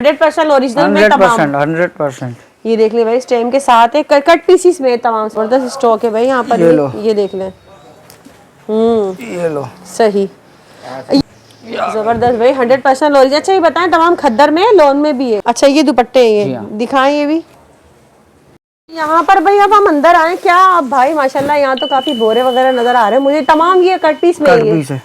100% original में तमाम 100%। ये देख ले भाई, स्टेम के साथ है, कट पीसीस में तमाम जबरदस्त स्टॉक है भाई यहाँ पर। ये देख ले, ये लो सही जबरदस्त भाई, 100% ओरिजिनल। अच्छा ये बताएं, तमाम खद्दर में है, लोन में भी है? अच्छा ये दुपट्टे ये दिखाएं, ये भी यहाँ पर भाई। अब हम अंदर आए क्या अब भाई, माशाल्लाह यहाँ तो काफी बोरे वगैरह नजर आ रहे हैं मुझे। तमाम ये कट पीस में है।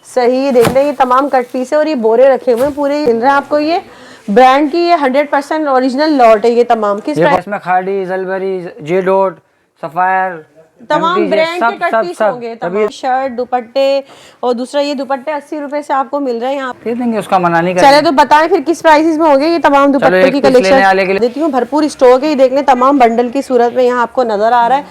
सही, ये देख लें, ये तमाम कट पीस है और ये बोरे रखे हुए हैं पूरे। मिल रहा है आपको ये ब्रांड की, ये 100% ओरिजिनल लॉट है ये तमाम। किस इसमें खाड़ी, जलबरी, जे डॉट, सफायर, तमाम ब्रांड के कट पीस होंगे। तमाम शर्ट, दुपट्टे, और दूसरा ये दुपट्टे 80 रुपए से आपको मिल रहे हैं यहाँ पे। देंगे, उसका मना नहीं चले तो बताएं फिर किस प्राइसेस में होंगे ये तमाम दुपट्टे की कलेक्शन देती हूँ। भरपूर स्टॉक है, ये देख लें, तमाम बंडल की सूरत में यहाँ आपको नजर आ रहा है।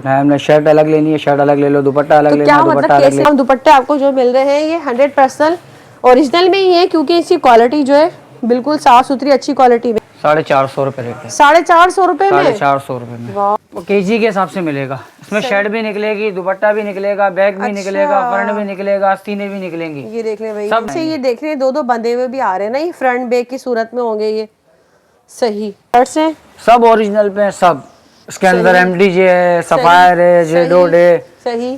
हमने शर्ट अलग लेनी है, शर्ट अलग ले लो, दुपट्टा अलग लेना है, मतलब कैसे हम दुपट्टे आपको जो मिल रहे हैं ये 100% ओरिजिनल में ही है, क्योंकि इसकी क्वालिटी जो है बिल्कुल साफ सुथरी अच्छी क्वालिटी में। 450 रुपए रेट है। 450 रुपए में, 450 रुपए में वो केजी के हिसाब से मिलेगा। इसमें शर्ट भी निकलेगी, दुपट्टा भी निकलेगा, बैग भी निकलेगा, फ्रंट भी निकलेगा, आस्तीनें भी निकलेंगी। ये देख ले भाई, सबसे ये देख रहे दो बंधे हुए भी आ रहे हैं ना, ये फ्रंट बैग की सूरत में होंगे ये। सही, से सब ओरिजिनल पे सब। इसके अंदर एमडीजे है, सफायर है, जेडोड है। सही,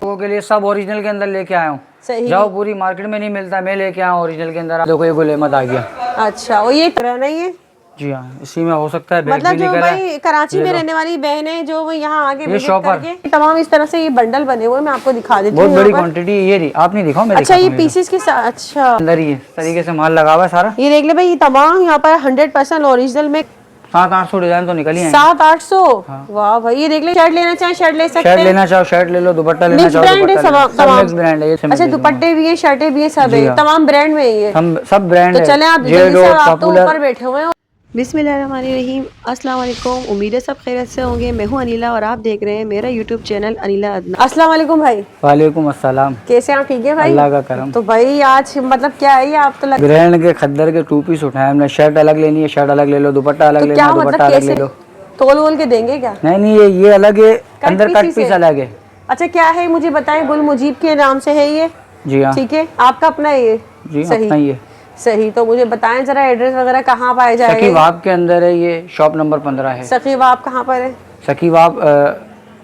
लोगों के लिए सब ओरिजिनल के अंदर लेके आया हूँ। जाओ, पूरी मार्केट में नहीं मिलता, मैं लेके आया ओरिजिनल के अंदर। देखो ये गुल अहमद आ गया। अच्छा, वो ये तरह नहीं है? जी हाँ, इसी में हो सकता है। मतलब जो भाई कराची में रहने वाली बहन है जो वो यहाँ आगे विजिट करके तमाम इस तरह से ये बंडल बने हुए, मैं आपको दिखा देती हूँ। बहुत बड़ी क्वांटिटी ये रही, आप नहीं दिखाओ, मैं अच्छा ये पीसेस के साथ। अच्छा अंदर ही तरीके से माल लगा हुआ है सारा। ये देख ले भाई, ये तमाम यहाँ पर 100% ओरिजिनल में 700-800 डिजाइन तो निकली है। 700-800। वाह भाई, ये देख ले, शर्ट लेना चाहे शर्ट ले सकते हैं, शर्ट लेना चाहो शर्ट ले लो, दुपट्टा लेना चाहो दुपट्टा, मिक्स ब्रांड है ये। अच्छा दुपट्टे भी है, शर्टें भी है, सब है, तमाम ब्रांड में है ये, सब ब्रांड है। तो चले आप तो ऊपर बैठे हुए हैं। बिस्मिल्लाहिर्रहमानिर्रहीम, अस्सलाम वालेकुम। उम्मीद है सब खैरियत से होंगे। मैं हूं अनिला और आप देख रहे हैं मेरा यूट्यूब चैनल अनिला अदनान। अस्सलाम वालेकुम भाई। वालेकुम अस्सलाम। कैसे हैं आप? ठीक है भाई, अल्लाह का करम। तो भाई आज मतलब क्या है ये, आप तो ब्रांड के खद्दर के 2 पीस उठाए हमने। शर्ट अलग लेनी है, शर्ट अलग ले लो, दुपट्टा अलग लेना है, दुपट्टा अलग ले लो। तोल वोल के देंगे क्या? नहीं, ये अलग है, अंदर कट पीस अलग है। अच्छा क्या है मुझे बताएं, गुल मुजीब के नाम से है ये? जी हाँ। ठीक है, आपका अपना है ये? जी अपना ही है। सही, तो मुझे बताएं जरा एड्रेस वगैरह कहाँ पाया जाएगा? सकीवाब के अंदर है ये, शॉप नंबर 15 है। सकीवाब कहाँ पर है? सकीवाब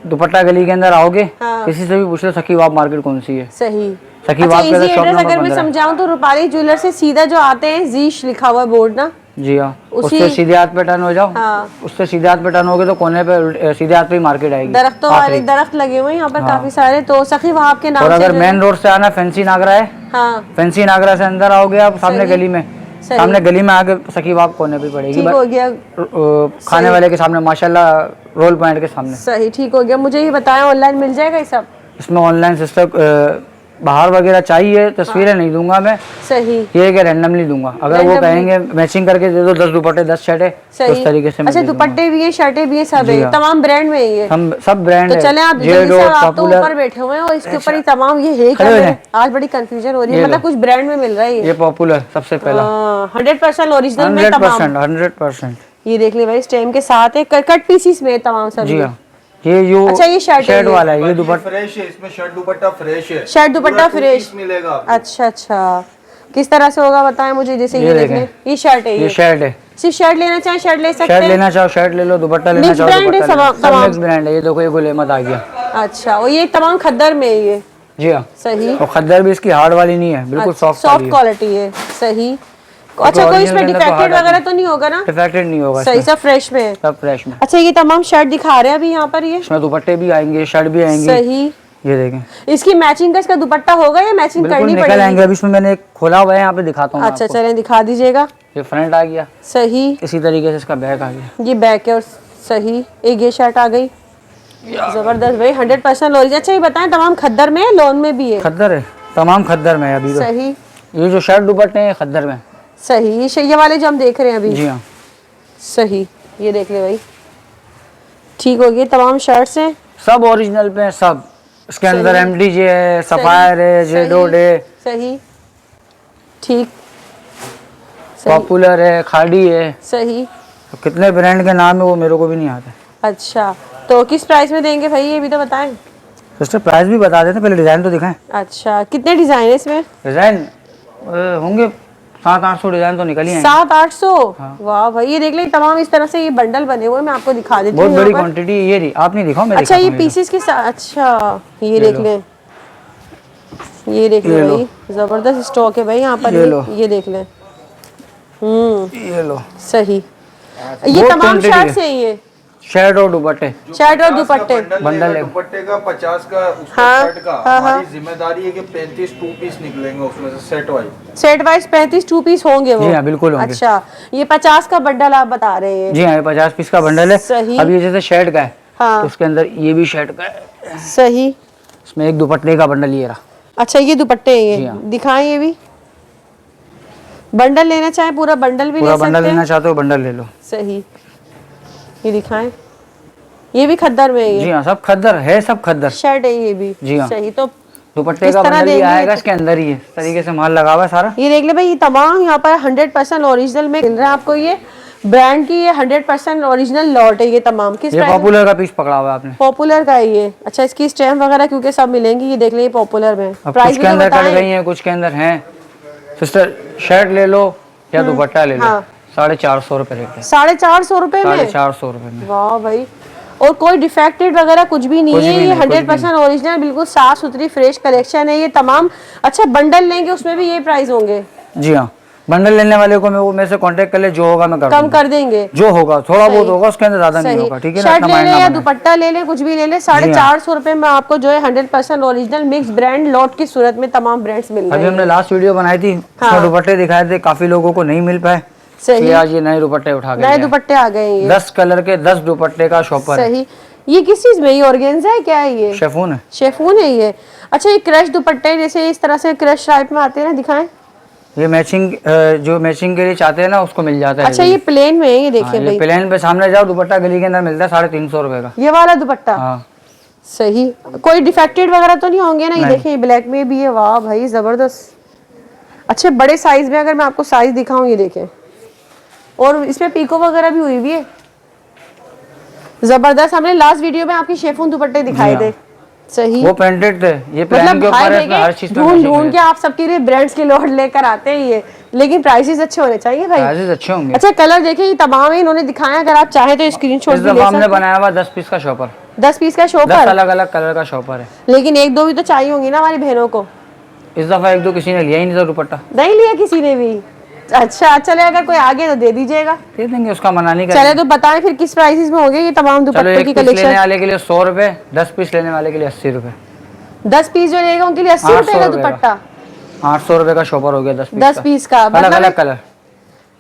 दुपट्टा गली के अंदर आओगे, किसी से भी पूछ लो सकीवाब मार्केट कौन सी है। सही, सकीवाब के अंदर शॉप नंबर 15। अगर मैं समझाऊं तो रूपाली ज्वेलर से सीधा जो आते हैं जीश लिखा हुआ बोर्ड ना। जी हाँ, उससे सीधे हाथ पे टर्न हो जाओ। उससे सीधे हाथ पे टर्न होगे तो कोने पे सीधे हाथ पे मार्केट आएगी। दरख्त लगे हुए हैं यहाँ पर काफी सारे, तो सकीवाब के नाम से। और अगर मेन रोड से आना, फैंसी नागरा है, फैंसी नागरा से अंदर आओगे आप, सामने गली में, सामने गली में आगे सकीवाब कोने पे पड़ेगी। ठीक हो गया, खाने वाले के सामने माशाल्लाह, रोल पॉइंट के सामने। सही, ठीक हो गया। मुझे ये बताएं ऑनलाइन मिल जाएगा ये सब? इसमें ऑनलाइन सिस्टम बाहर वगैरह चाहिए, तस्वीरें नहीं दूंगा मैं। सही, ये कि रैंडमली दूंगा। अगर वो कहेंगे मैचिंग करके दे दो, 10 दुपट्टे 10 शर्टें, तो उस तरीके से। अच्छा दुपट्टे भी है, शर्टें भी है, सब है, तमाम ब्रांड में है ये। सब ब्रांड है। तो चले आप तो ऊपर बैठे हुए हैं और इसके ऊपर ही तमाम ये है। आज बड़ी कंफ्यूजन हो रही है, मतलब कुछ ब्रांड में मिल रहा है ये पॉपुलर सबसे पहला 100% ओरिजिनल में, 100%। ये देख ले भाई, स्टेम के साथ है, कट पीसीस में तमाम सब। जी हाँ, ये अच्छा ये शर्ट वाला है, ये दुपट्टा फ्रेश है, इसमें शर्ट दुपट्टा फ्रेश है, शर्ट दुपट्टा फ्रेश मिलेगा। अच्छा किस तरह से होगा बताएं मुझे? जैसे ये देखने, ये शर्ट है, ये शर्ट है। सिर्फ शर्ट लेना चाहे शर्ट ले सकते हैं, शर्ट लेना चाहो शर्ट ले लो, दुपट्टा लेना चाहो दुपट्टा, सब मिक्स ब्रांड है। ये देखो ये गुल अहमद आ गया। अच्छा, और ये तमाम खद्दर में है ये? जी हाँ। सही, और खद्दर भी इसकी हार्ड वाली नहीं है, बिल्कुल सॉफ्ट क्वालिटी है। सही, अच्छा कोई इसमें डिफेक्टेड वगैरह तो नहीं होगा ना? डिफेक्टेड नहीं होगा, सही, सब फ्रेश में है, सब फ्रेश में। अच्छा ये तमाम शर्ट दिखा रहे हैं अभी यहाँ पर, ये इसमें दुपट्टे भी आएंगे, शर्ट भी आएंगे। सही, ये देखें, इसकी मैचिंग का इसका दुपट्टा होगा या मैचिंग करनी पड़ेगी? आएंगे अभी, इसमें मैंने खोला हुआ है, यहाँ पे दिखाता हूँ। अच्छा चलें दिखा दीजिएगा। ये फ्रंट आ गया। सही, इसी तरीके से इसका बैक आ गया, ये बैक है। और सही, एक ये शर्ट आ गई, जबरदस्त भाई, 100% ओरिजिनल। अच्छा ये बताएं तमाम खद्दर में है, लोन में भी है? खद्दर है, तमाम खद्दर में है अभी। सही, ये जो शर्ट दुपट्टे हैं खद्दर में। सही, ये वाले जो हम देख रहे हैं अभी? जी हाँ। सही, ये देख ले भाई, ठीक हो गई, तमाम शर्ट्स हैं, सब ओरिजिनल पे हैं सब। इसके अंदर एमडीजे है, सफायर है, जेडोड है। सही, ठीक, पॉपुलर है, खाड़ी है। सही, तो कितने ब्रांड के नाम है वो मेरे को भी नहीं आता। अच्छा, तो किस प्राइस में देंगे भाई, ये भी तो बताएं। सिस्टर प्राइस भी बता देते, पहले डिजाइन तो दिखाएं। अच्छा, कितने डिजाइन है इसमें? डिजाइन होंगे 700-800 डिजाइन तो निकली है। 700-800। वाह भाई, ये देख ले तमाम इस तरह से ये बंडल बने हुए, मैं आपको दिखा देती हूँ। बहुत बड़ी क्वांटिटी ये रही, आप नहीं दिखाओ मैं अच्छा ये पीसेस के साथ, अच्छा ये देख ले, ये देख ले भाई, जबरदस्त स्टॉक है भाई यहाँ पर। ये देख ले, ये लो सही। ये तमाम शर्ट्स हैं, ये शर्ट और दुपट्टे, शर्ट और दुपट्टे बंडल है। दुपट्टे का 50 का, उसका शर्ट का हमारी जिम्मेदारी है कि 35 2 पीस निकलेंगे उसमें से सेट वाइज 35 2 पीस होंगे वो। जी हाँ बिल्कुल होंगे। अच्छा ये 50 का बंडल आप बता रहे हैं? जी हाँ, ये 50 पीस का बंडल है। सही। अब ये जैसे शर्ट का है, हाँ। तो उसके अंदर ये भी शर्ट का है। सही। इसमें एक दुपट्टे का बंडल ये रहा। अच्छा ये दुपट्टे हैं, जी ये हाँ। दिखाएं। ये भी बंडल लेना चाहे पूरा बंडल भी पूरा ले सकते बंडल हैं। लेना चाहते हो बंडल ले लो। सही। ये दिखाएं, ये भी खद्दर में है, जी हाँ सब खद्दर है, सब खद्दर शर्ट है ये भी। जी हाँ। सही। तो दुपट्टे का बंडल भी आएगा इसके अंदर ही है, इस तरीके से माल लगा हुआ है सारा। ये देख ले भाई, ये तमाम यहाँ पर 100% ओरिजिनल में मिल रहा है आपको। ये ब्रांड की ये 100% ओरिजिनल लॉट है ये तमाम। किस ये पॉपुलर का पीस पकड़ा हुआ है आपने। पॉपुलर का है ये। अच्छा इसकी स्टैम्प वगैरह क्योंकि सब मिलेंगी, ये देख ले, ये पॉपुलर में। अब प्राइस कुछ के अंदर कट गई है, कुछ के अंदर हैं। सिस्टर शर्ट ले लो या दुपट्टा ले लो, 450 रुपए रेट है। 450 रुपए में, 450 रुपए में। वाह भाई। और कोई डिफेक्टेड वगैरह कुछ भी नहीं है, ये 100% ओरिजिनल बिल्कुल साफ सुथरी फ्रेश कलेक्शन है ये तमाम। अच्छा बंडल लेंगे उसमें भी ये प्राइस होंगे? जी हाँ, बंडल लेने वाले को मैं वो मेरे से कांटेक्ट कर ले, जो होगा मैं कम कर देंगे, जो होगा थोड़ा बहुत होगा, उसके अंदर ज्यादा नहीं होगा। ठीक है ना? शर्ट ले ले या दुपट्टा ले ले, कुछ भी ले ले, 450 रुपए में आपको जो है 100% ओरिजिनल मिक्स ब्रांड लॉट की सूरत में तमाम ब्रांड्स मिल रहे हैं। अभी हमने लास्ट वीडियो बनाई थी, उसमें दुपट्टे दिखाए थे, काफी लोगों को नहीं मिल पाए। सही। आज ये नए दुपट्टे उठा के नए दुपट्टे आ गए हैं, 10 कलर के 10 दुपट्टे का शॉपर है। सही। ये किस चीज में, ये ऑर्गेन्जा है क्या है? ये शेफून है। शेफून है ये। अच्छा ये क्रश दुपट्टे जैसे इस तरह से क्रश टाइप में आते हैं ना, दिखाएं। ये मैचिंग, जो मैचिंग के लिए चाहते हैं ना उसको मिल जाता है। अच्छा ये प्लेन में है, ये देखिए भाई, प्लेन पे सामने जाओ, दुपट्टा गली के अंदर मिलता है 350 रुपए का, ये वाला दुपट्टा। हाँ। सही। कोई डिफेक्टेड वगैरह तो नहीं होंगे ना? ये देखिए ब्लैक में भी है, वाह भाई जबरदस्त। अच्छे बड़े साइज में अगर मैं आपको साइज दिखाऊं, ये देखें, और इसमें पीको वगैरह भी हुई हुई है, जबरदस्त। हमने लास्ट वीडियो में आपकी शेफून दुपट्टे दिखाए थे। सही। वो प्रिंटेड थे, ये प्लेन के ऊपर है, इसमें हर चीज पे ढूंढ के आप सबके लिए ब्रांड्स के लॉट लेकर आते हैं ये, लेकिन प्राइसेस अच्छे होने चाहिए भाई, प्राइसेस अच्छे होंगे। अच्छा कलर देखिए, ये तमाम इन्होंने दिखाया, अगर आप चाहे तो स्क्रीनशॉट भी ले सकते हैं। हमने बनाया हुआ 10 पीस का शॉपर, 10 पीस का शॉपर, 10 अलग अलग कलर का शॉपर है। लेकिन एक दो भी तो चाहिए होंगी ना हमारी बहनों को। इस दफा एक दो किसी ने लिया ही नहीं था दुपट्टा, नहीं लिया किसी ने भी? अच्छा चले, अगर कोई आगे तो दे दीजिएगा, दे देंगे, उसका मना नहीं चले। तो बताएं फिर किस प्राइसेस में होंगे ये तमाम दुपट्टों की कलेक्शन? लेने वाले के लिए 100 रुपए, 10 पीस लेने वाले के लिए 80 रुपए। 10 पीस जो लेगा उनके लिए 80 रुपए का दुपट्टा, 800 रुपए का शॉपर हो गया 10 पीस का, अलग अलग कलर।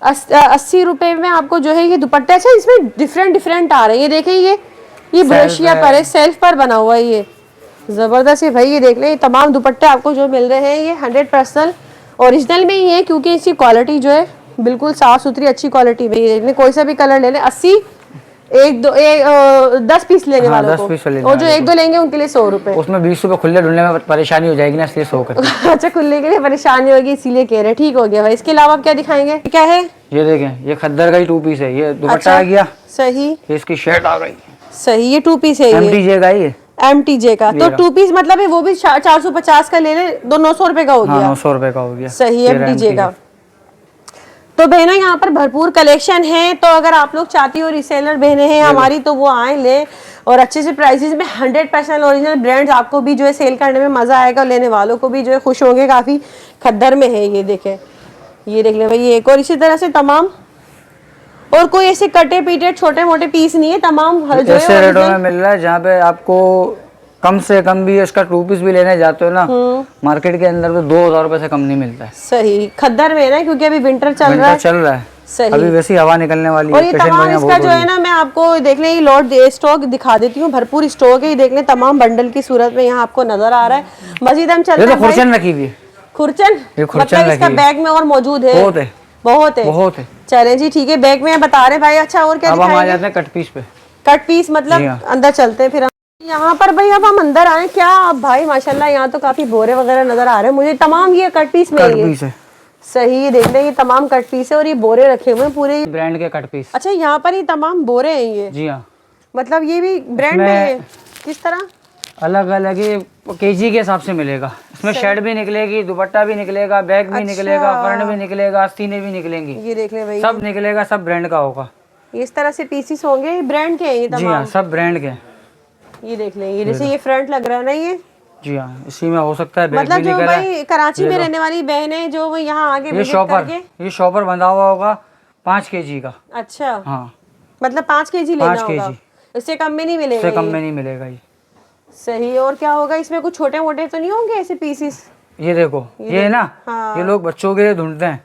80 रुपए में आपको जो है ये दुपट्टा। अच्छा इसमें डिफरेंट आ रहे हैं, ये देखिए, ये ब्रशिया पर है, सेल्फ पर बना हुआ है, ये जबरदस्त है भाई। ये देख ले, तमाम दुपट्टे आपको जो मिल रहे हैं ये 100% ओरिजिनल में ही है, क्योंकि इसकी क्वालिटी जो है बिल्कुल साफ सुथरी अच्छी क्वालिटी में। ये देख ले, कोई सा भी कलर ले ले, 80 10 पीस लेने वालों को, और जो एक दो लेंगे उनके लिए 100 रुपए। उसमें 20 रुपए खुले ढूंढने में परेशानी हो जाएगी ना, इसलिए 100 कर। अच्छा खुलने के लिए परेशानी होगी इसीलिए कह रहे, ठीक हो गया भाई। इसके अलावा आप क्या दिखाएंगे, क्या है? ये देखें, ये खद्दर का ही 2 पीस है, ये दुपट्टा आ गया। सही। ये इसकी शर्ट आ गई। सही, ये 2 पीस है, MTJ का ये, MTJ का। तो 2 पीस मतलब है वो भी 450 का ले ले, 900 रुपए का हो गया। 900 रुपए का हो गया। सही, MTJ का। तो बहनों यहाँ पर भरपूर कलेक्शन है, तो अगर आप लोग चाहती हो रीसेलर बहनें हैं हमारी, तो वो आए ले, और अच्छे से प्राइसेस में 100% ओरिजिनल ब्रांड्स, आपको भी जो है सेल करने में मजा आएगा, लेने वालों को भी जो है खुश होंगे। काफी खद्दर में है ये, देखें, ये देख ले भाई एक, और इसी तरह से तमाम, और कोई ऐसे कटे पीटे छोटे मोटे पीस नहीं है, तमाम जो ऐसे रेटों में मिल रहा है जहाँ पे आपको कम से कम भी इसका 2 पीस भी लेने जाते हो ना, मार्केट के अंदर तो 2000 रुपए से कम नहीं मिलता है। सही, खद्दर में ना, क्योंकि अभी विंटर चल रहा है। सही। अभी वैसी हवा निकलने वाली है, और ये तमाम इसका जो है ना, मैं आपको देख लें, ये लॉट स्टॉक दिखा देती हूँ, भरपूर स्टॉक है, ये देख लें, तमाम बंडल की सूरत में यहाँ आपको नजर आ रहा है। मजीद हम चलते हैं, खुरचन रखी हुई है, खुरचन मतलब इसका बैग में और मौजूद है, बहुत है। चले जी ठीक है, बैग में बता रहे भाई। अच्छा और क्या दिखाएंगे? अब हम आ जाते हैं कट पीस पे। कट पीस मतलब अंदर चलते हैं फिर यहाँ पर भाई। अब हम अंदर आए क्या, अब भाई माशाल्लाह यहाँ तो काफी बोरे वगैरह नजर आ रहे हैं मुझे, तमाम ये कट पीस में है। सही, ये देख लें, ये तमाम कट पीस है, और ये बोरे रखे हुए हैं पूरे ब्रांड के कट पीस। अच्छा यहाँ पर ये तमाम बोरे हैं ये? जी हाँ, मतलब ये भी ब्रांड में है, किस तरह? अलग अलग ही केजी के हिसाब से मिलेगा। इसमें शर्ट भी निकलेगी, दुपट्टा भी निकलेगा, बैग भी निकलेगा, फ्रंट भी निकलेगा, आस्तीनें भी निकलेंगी। ये देख ले भाई, सब निकलेगा, सब ब्रांड का होगा। इस तरह से पीसीस होंगे, ब्रांड के हैं ये जी तमाम। हाँ, सब ब्रांड के। ये देख लें, ये जैसे ये फ्रंट लग रहा है ना ये। जी हाँ, इसी में हो सकता है बैग मतलब भी जो निकला भाई कराची में रहने वाली बहन है जो वो यहाँ आगे ये शॉपर बंधा हुआ होगा 5 केजी का। अच्छा हाँ, मतलब 5 केजी लेना 5 होगा, केजी। इससे कम में नहीं मिलेगा। इससे कम में नहीं मिलेगा ये। सही। और क्या होगा इसमें, कुछ छोटे मोटे तो नहीं होंगे ऐसे पीसीस? ये देखो, ये है ना, हाँ। ये लोग बच्चों के लिए ढूंढते हैं,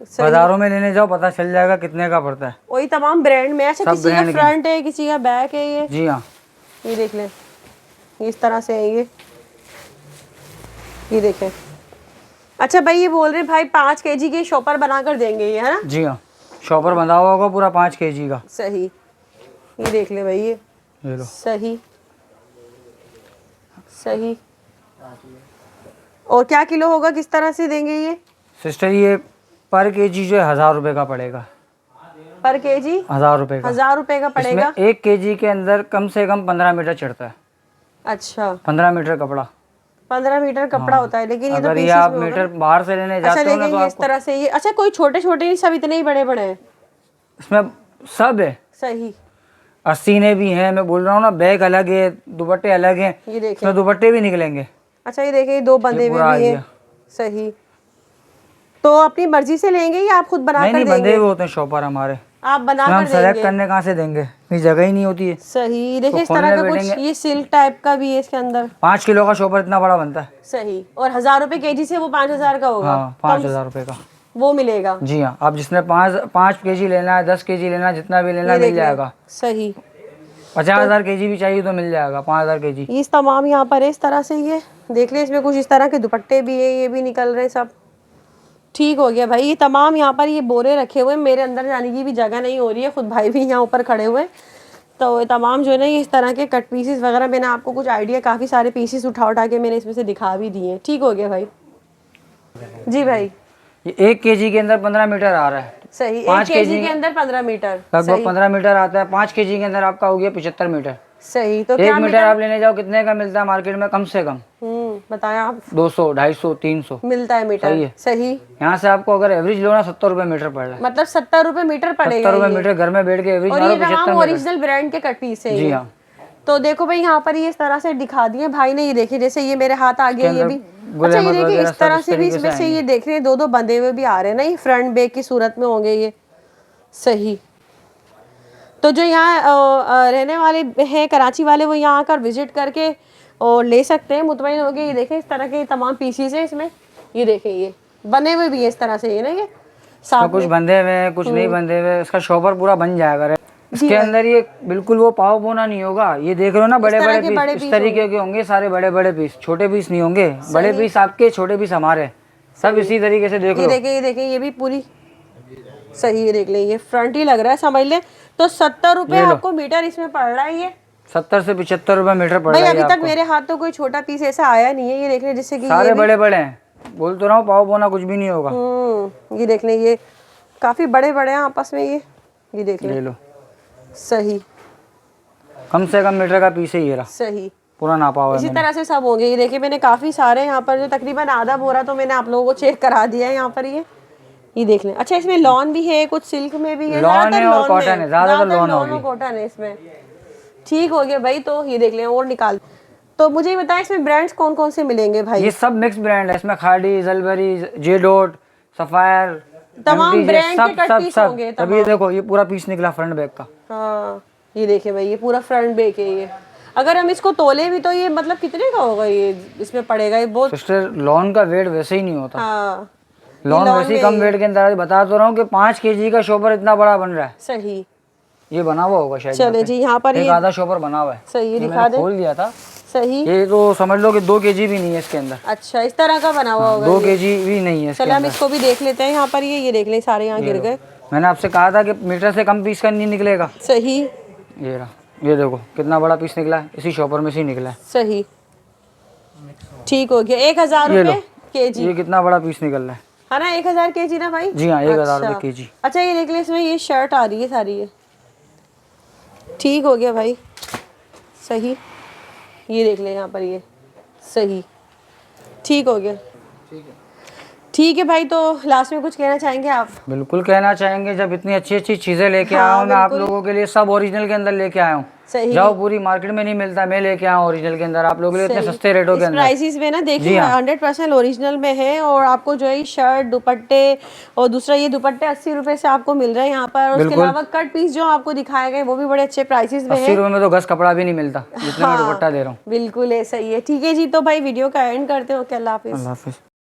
बाजारों में लेने जाओ पता चल जाएगा कितने का पड़ता है। वही तमाम ब्रांड में। अच्छा, किसी का फ्रंट है, किसी का बैक है ये। जी हाँ, ये देख लें, इस तरह से है ये देखें। अच्छा भाई, ये बोल रहे भाई 5 केजी के शॉपर बनाकर देंगे ये, है ना? जी हाँ, शॉपर बंधा हुआ होगा पूरा 5 केजी का। सही। ये देख ले भाई, ये लो। सही सही। और क्या किलो होगा, किस तरह से देंगे ये सिस्टर? ये पर केजी जो है 1000 रुपए का पड़ेगा। पर केजी 1000 रुपए का। 1000 रुपए का पड़ेगा। इसमें 1 केजी के अंदर कम से कम 15 मीटर चढ़ता है। अच्छा, 15 मीटर कपड़ा। 15 मीटर कपड़ा होता है, लेकिन ये तो अगर ये पीसेस आप में होगा मीटर ना? बाहर से लेने अच्छा, जाते हो ना लेकिन तो ये इस तरह से ये। अच्छा, कोई छोटे छोटे नहीं, सब इतने ही बड़े बड़े हैं? इसमें सब है। सही। आस्तीनें भी हैं, मैं बोल रहा हूँ ना, बैग अलग है, दुपट्टे अलग हैं। ये देखें। इसमें दुपट्टे भी निकलेंगे। अच्छा, ये देखें, 2 बंधे हुए भी हैं। सही। तो अपनी मर्जी से लेंगे या आप खुद बना कर नहीं, देंगे? बंधे हुए होते हैं शॉपर हमारे, आप बना हम कर सेलेक्ट देंगे? करने कहाँ से देंगे, इतनी जगह ही नहीं होती है। सही। देखिए, तो इस तरह का खोलने कुछ ये सिल्क टाइप का भी है इसके अंदर। 5 किलो का शॉपर इतना बड़ा बनता है। सही। और 1000 रुपए केजी से वो 5000 का होगा। हाँ, 5000 रुपए का वो मिलेगा। जी हाँ, आप जिसने 5 केजी लेना है, 10 केजी लेना है, जितना भी लेना है मिल जाएगा। सही। 50,000 केजी भी चाहिए तो मिल जाएगा, 5000 केजी। इस तमाम यहाँ पर है इस तरह से। ये देख ले, इसमें कुछ इस तरह के दुपट्टे भी है, ये भी निकल रहे हैं सब। ठीक हो गया भाई। ये तमाम यहाँ पर ये बोरे रखे हुए हैं, मेरे अंदर जाने की भी जगह नहीं हो रही है, खुद भाई भी यहाँ ऊपर खड़े हुए हैं। तो ये तमाम जो है ना, ये इस तरह के कट पीसेस वगैरह, मैंने आपको कुछ आइडिया, काफ़ी सारे पीसेस उठा के मैंने इसमें से दिखा भी दिए हैं। ठीक हो गया भाई। जी भाई, ये 1 केजी के अंदर 15 मीटर आ रहा है। सही। 1 केजी के अंदर 15 मीटर, लगभग 15 मीटर आता है। 5 केजी के अंदर आपका हो गया 75 मीटर। सही। तो 1 मीटर आप लेने जाओ कितने का मिलता है मार्केट में? कम से कम बताएं आप। 200, 250, 300 मिलता है मीटर। सही है। सही। यहाँ से आपको अगर एवरेज लो ना 70 रुपए मीटर पड़ रहा है। मतलब 70 रुपए मीटर पड़ेगा। 70 रुपए मीटर घर में बैठ के एवरेज और मारो ये 75 तमाम मीटर। ओरिजिनल ब्रांड के कट पीस है जी ये। हाँ। तो देखो भाई, यहाँ पर ये इस तरह से दिखा दिए भाई ने। ये देखिए, जैसे ये मेरे हाथ आ गया, ये भी। अच्छा, ये देखिए, इस तरह से भी इसमें से ये देख रहे हैं, 2 बंधे हुए भी आ रहे हैं ना, ये फ्रंट बैक की सूरत में होंगे ये। सही। तो जो यहाँ रहने वाले हैं कराची वाले, वो यहाँ आकर विजिट करके और ले सकते हैं, मुतमईन हो गए। ये देखें, इस तरह के तमाम पीसीस हैं इसमें। ये देखें, ये बने हुए भी है इस तरह से, ये ना, ये साथ कुछ बंधे हुए हैं, कुछ नहीं बंधे हुए। इसका शॉपर पूरा बन जाएगा। इसके अंदर ये बिल्कुल वो पाव बोना नहीं होगा। ये देख रहे हो ना, बड़े बड़े पीस इस तरीके के होंगे सारे, बड़े बड़े पीस, छोटे पीस नहीं होंगे। बड़े पीस आपके, छोटे पीस हमारे, सब इसी तरीके से देख लो। ये देखें, ये भी पूरी सही। ये देख ले, ये फ्रंट ही लग रहा है, समझ ले। तो 70 रुपए आपको मीटर इसमें पड़ रहा है ये। 70 से 75 रुपए मीटर पड़ रहा है। भाई अभी तक मेरे हाथ तो कोई छोटा पीस ऐसा आया नहीं है। ये देख ले, जिससे कि सारे बड़े बड़े हैं। बोल तो रहा हूँ, पाव बोना कुछ भी नहीं होगा। ये देख ले, ये काफी बड़े बड़े हैं आपस में ये देख ले लो। सही। कम से कम मीटर का पीस है ये रहा। सही। पूरा नापा हुआ है। इसी तरह से सब होंगे। ये देखिए, मैंने काफी सारे यहाँ पर, जो तकरीबन आधा बोरा तो मैंने आप लोगों को चेक करा दिया है यहाँ पर। ये देख लें। अच्छा, इसमें लॉन भी है, कुछ सिल्क में भी है, लॉन है और कॉटन है, ज्यादातर लॉन और कॉटन है इसमें। ठीक हो गया भाई। तो ये देख लें और निकाल। तो मुझे ये बताएं, इसमें ब्रांड्स कौन कौन से मिलेंगे भाई? ये सब मिक्स ब्रांड है। इसमें खाड़ी, जलबरी, जे डॉट, सफायर, तमाम ब्रांड के कट पीस होंगे। अभी देखो, ये पूरा पीस निकला फ्रंट बैक का। हाँ, ये देखे भाई, ये पूरा फ्रंट बैक है ये। अगर हम इसको तोले भी तो ये मतलब कितने का होगा ये इसमें पड़ेगा? ये बहुत सिस्टर, लॉन का वेट वैसे ही नहीं होता। हाँ, लॉन वैसे ही कम वेट के अंदर। बता तो रहा हूँ कि 5 केजी का शॉपर इतना बड़ा बन रहा है। सही। ये बना हुआ होगा शायद। चले जी, यहाँ पर एक आधा शॉपर बना हुआ है। सही, ये दिखा मैंने दे। खोल दिया था। सही। ये तो समझ लो कि 2 केजी भी नहीं है इसके अंदर। अच्छा, इस तरह का बना हुआ होगा। 2 केजी भी नहीं है इसके चलो हम अंदर। इसको भी देख लेते हैं यहाँ पर। ये देख लें, सारे यहाँ गिर गए। मैंने आपसे कहा था कि मीटर से कम पीस का नहीं निकलेगा। सही। ये रहा, ये देखो कितना बड़ा पीस निकला है, इसी शॉपर में से ही निकला है। सही। ठीक हो गया। 1000 रुपए केजी। ये कितना बड़ा पीस निकल रहा है ना? 1000 केजी ना भाई? जी हाँ, 1000 रुपए केजी। अच्छा, ये देख ले, इसमें ये शर्ट आ रही है सारी ये। ठीक हो गया भाई। सही। ये देख ले यहाँ पर, ये सही ठीक हो गया। ठीक है भाई, तो लास्ट में कुछ कहना चाहेंगे आप? बिल्कुल कहना चाहेंगे, जब इतनी अच्छी अच्छी चीजें लेके आया हूँ मैं आप लोगों के लिए, सब ओरिजिनल के अंदर लेके आया हूँ। सही, जाओ पूरी मार्केट में नहीं मिलता, मैं लेके आया हूँ ओरिजिनल के अंदर आप लोगों के लिए, इतने सस्ते रेटों के अंदर, प्राइसेस में ना देखिए 100% ओरिजिनल में है। और आपको जो है शर्ट, दुपट्टे, और दूसरा ये दुपट्टे 80 रुपए से आपको मिल रहे हैं यहाँ पर। और उसके अलावा कट पीस जो आपको दिखाए गए वो भी बड़े अच्छे प्राइसेस में है। 80 रुपए में तो गज कपड़ा भी नहीं मिलता जितना मैं दुपट्टा दे रहा हूँ। बिल्कुल है, सही है। ठीक है जी, तो भाई वीडियो का एंड करते हो, अल्लाह हाफिज।